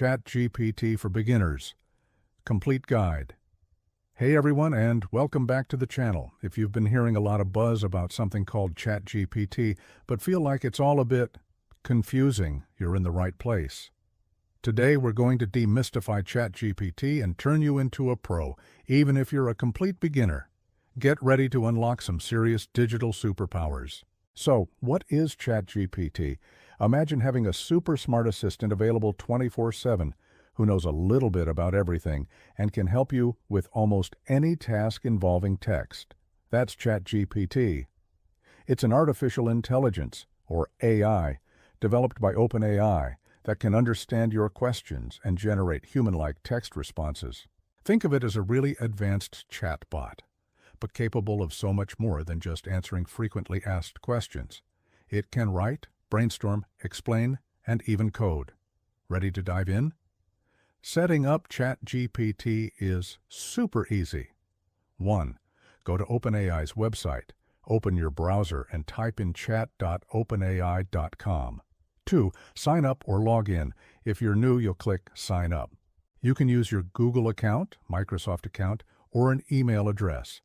ChatGPT for Beginners. Complete Guide. Hey everyone, and welcome back to the channel. If you've been hearing a lot of buzz about something called ChatGPT, but feel like it's all a bit confusing, you're in the right place. Today we're going to demystify ChatGPT and turn you into a pro, even if you're a complete beginner. Get ready to unlock some serious digital superpowers. So, what is ChatGPT? Imagine having a super smart assistant available 24/7 who knows a little bit about everything and can help you with almost any task involving text. That's ChatGPT. It's an artificial intelligence, or AI, developed by OpenAI that can understand your questions and generate human-like text responses. Think of it as a really advanced chatbot, but capable of so much more than just answering frequently asked questions. It can write, brainstorm, explain, and even code. Ready to dive in? Setting up ChatGPT is super easy. 1. Go to OpenAI's website. Open your browser and type in chat.openai.com. 2. Sign up or log in. If you're new, you'll click Sign Up. You can use your Google account, Microsoft account, or an email address.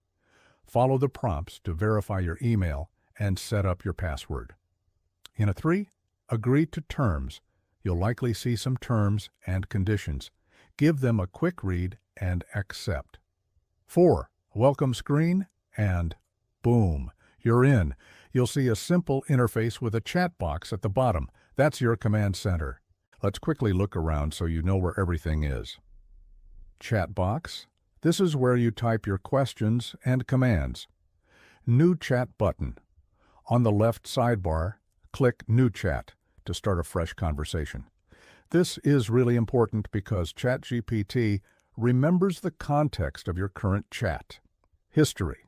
Follow the prompts to verify your email and set up your password. 3. Agree to terms. You'll likely see some terms and conditions. Give them a quick read and accept. 4. Welcome screen, and boom, you're in. You'll see a simple interface with a chat box at the bottom. That's your command center. Let's quickly look around so you know where everything is. Chat box. This is where you type your questions and commands. New chat button. On the left sidebar, click New Chat to start a fresh conversation. This is really important because ChatGPT remembers the context of your current chat. History.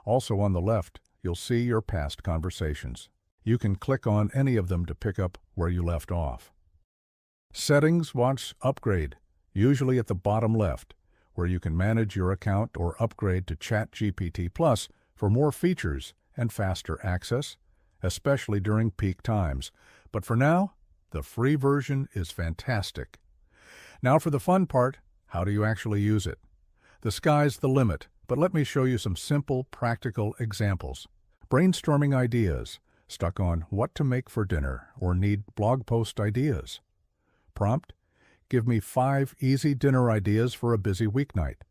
Also on the left, you'll see your past conversations. You can click on any of them to pick up where you left off. Settings, watch Upgrade, usually at the bottom left, where you can manage your account or upgrade to ChatGPT Plus for more features and faster access, especially during peak times. But for now, the free version is fantastic. Now for the fun part, how do you actually use it? The sky's the limit, but let me show you some simple, practical examples. Brainstorming ideas, stuck on what to make for dinner or need blog post ideas. Prompt, give me 5 easy dinner ideas for a busy weeknight.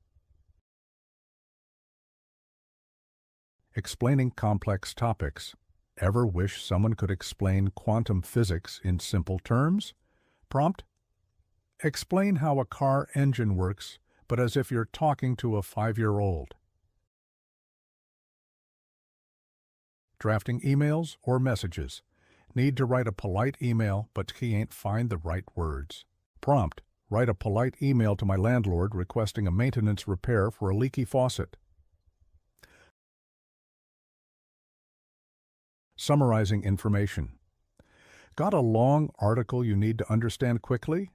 Explaining complex topics. Ever wish someone could explain quantum physics in simple terms? Prompt, explain how a car engine works, but as if you're talking to a 5-year-old. Drafting emails or messages. Need to write a polite email, but can't find the right words. Prompt, write a polite email to my landlord requesting a maintenance repair for a leaky faucet. Summarizing information. Got a long article you need to understand quickly?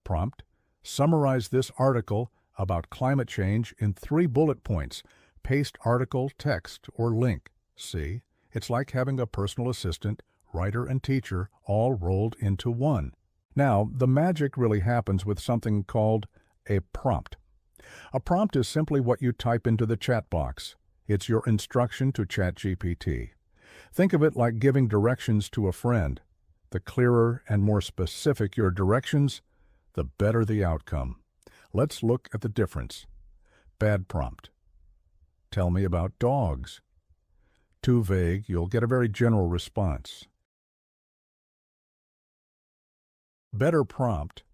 Prompt, summarize this article about climate change in 3 bullet points. Paste article, text, or link. See, it's like having a personal assistant, writer, and teacher all rolled into one. Now, the magic really happens with something called a prompt. A prompt is simply what you type into the chat box. It's your instruction to ChatGPT. Think of it like giving directions to a friend. The clearer and more specific your directions, the better the outcome. Let's look at the difference. Bad prompt. Tell me about dogs. Too vague, you'll get a very general response. Better prompt.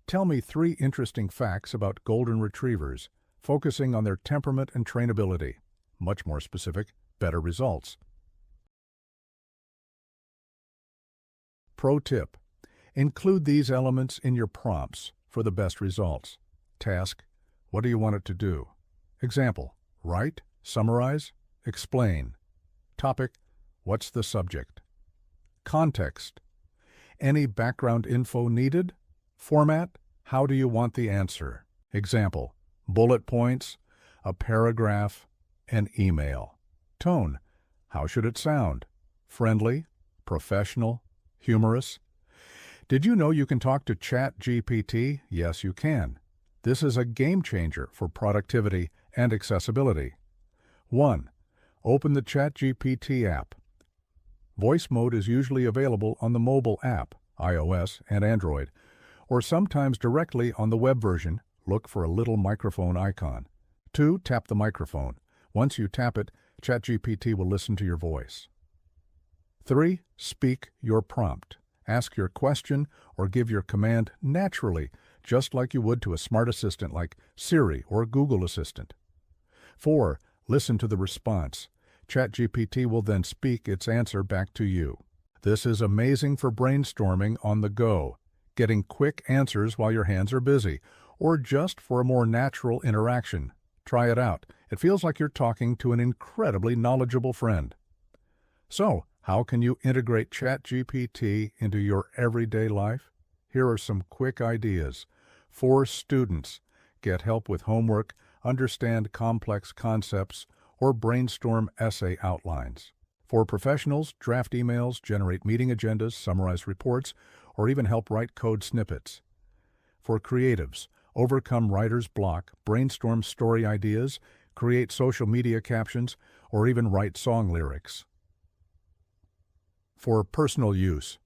Tell me 3 interesting facts about golden retrievers, focusing on their temperament and trainability. Much more specific, better results. Pro tip. Include these elements in your prompts for the best results. Task. What do you want it to do? Example. Write, summarize, explain. Topic. What's the subject? Context. Any background info needed? Format. How do you want the answer? Example. Bullet points, a paragraph, an email. Tone. How should it sound? Friendly, professional, humorous. Did you know you can talk to ChatGPT? Yes, you can. This is a game changer for productivity and accessibility. 1. Open the ChatGPT app. Voice mode is usually available on the mobile app, iOS and Android, or sometimes directly on the web version. Look for a little microphone icon. 2. Tap the microphone. Once you tap it, ChatGPT will listen to your voice. 3. Speak your prompt. Ask your question or give your command naturally, just like you would to a smart assistant like Siri or Google Assistant. 4. Listen to the response. ChatGPT will then speak its answer back to you. This is amazing for brainstorming on the go, getting quick answers while your hands are busy, or just for a more natural interaction. Try it out. It feels like you're talking to an incredibly knowledgeable friend. So, how can you integrate ChatGPT into your everyday life? Here are some quick ideas. For students, get help with homework, understand complex concepts, or brainstorm essay outlines. For professionals, draft emails, generate meeting agendas, summarize reports, or even help write code snippets. For creatives, overcome writer's block, brainstorm story ideas, create social media captions, or even write song lyrics. For personal use,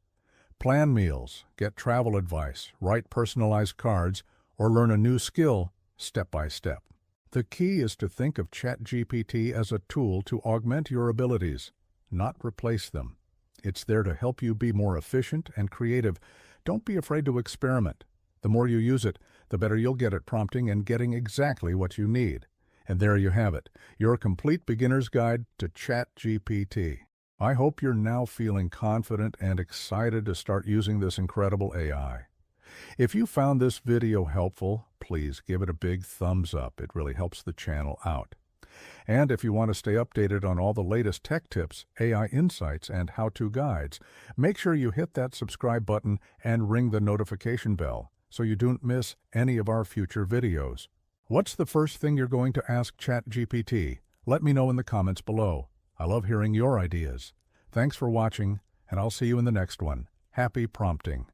plan meals, get travel advice, write personalized cards, or learn a new skill step by step. The key is to think of ChatGPT as a tool to augment your abilities, not replace them. It's there to help you be more efficient and creative. Don't be afraid to experiment. The more you use it, the better you'll get at prompting and getting exactly what you need. And there you have it, your complete beginner's guide to ChatGPT. I hope you're now feeling confident and excited to start using this incredible AI. If you found this video helpful, please give it a big thumbs up. It really helps the channel out. And if you want to stay updated on all the latest tech tips, AI insights, and how-to guides, make sure you hit that subscribe button and ring the notification bell so you don't miss any of our future videos. What's the first thing you're going to ask ChatGPT? Let me know in the comments below. I love hearing your ideas. Thanks for watching, and I'll see you in the next one. Happy prompting!